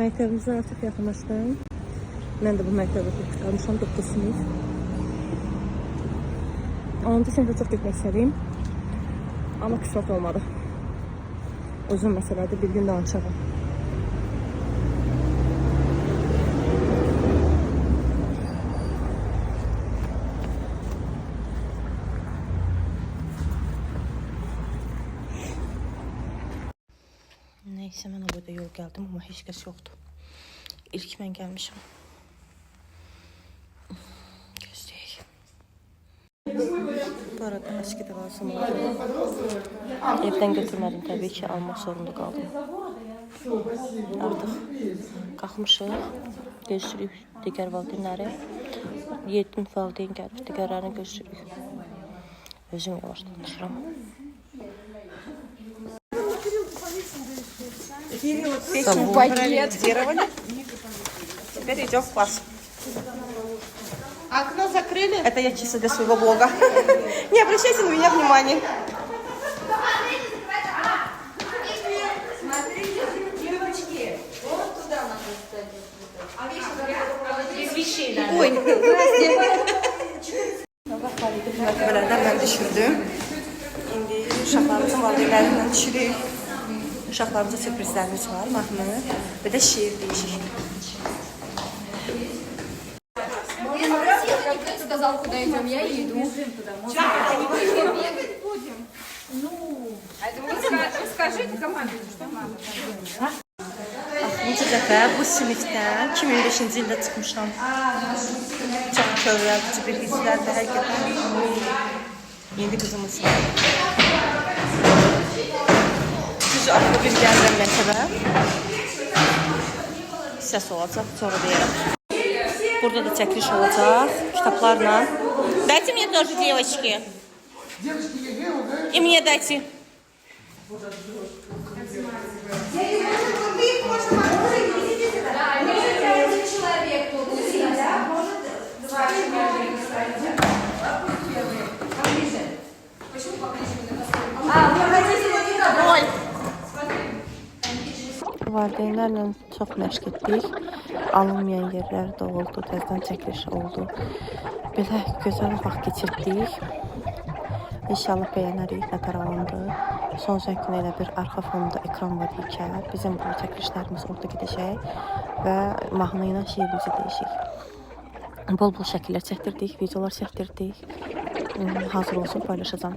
məktəbimizə artıq yaxınlaşdım. Mən də bu məktəbdə qalmışam 9 sinif. 10-cu sinifdə çox getmək istədim. Amma qismət olmadı. Uzun məsələdir, bir gün danışacağım. Neyse, mən o boyda yol gəldim, amma heç kəs yoxdur. İlk mən gəlmişəm. Gözləyək. Bu arada əski də lazım oldu. Evdən götürmədim, təbii ki, almaq zorunda qaldım. Artıq qalxmışıq. Gözləyik digər valideynləri. 7 valideyn gəlib, digərlərini gözləyik. Özüm yavaş danışıram. Печень пакет. Теперь идем в класс. Окно закрыли? Это я чисто для своего блога. Не обращайте на меня внимания. Смотрите, девочки, вот туда надо ставить. Без вещей, да? Ой. Mərtəbələrdən mən düşürdüm. İndi uşaqlarımızın valideynlərindən düşürük. Uşaqlarımıza sürprizlərimiz var, mahnı və də şiir deyişik. Сказал, куда идем, я иду. Скажите команде, что мама. Axırıncı dəfə bu sinifdən 2005-ci ildə çıxmışam. Çox kövrəldici bir hisslərdir həqiqətən. Yeni qızımız var. Düz arxa bir gəlirəm məktəbə. Səs olacaq, sonra deyərəm. Burada da çəkiliş olacaq, kitablarla. Dайте мне тоже, девочки. И мне дайте. Valideynlərlə çox məşq etdik. Alınmayan yerlər də oldu, təzədən çəkiliş oldu. Belə gözəl vaxt keçirdik. İnşallah bəyənərik, nətər son zəngin elə bir arxa fonda ekran var ikən. Bizim bu çəkilişlərimiz orada gedəcək və mahnı ilə şeirimizi deyişik. Bol-bol şəkillər çəkdirdik, videolar çəkdirdik. Hazır olsun, paylaşacağım.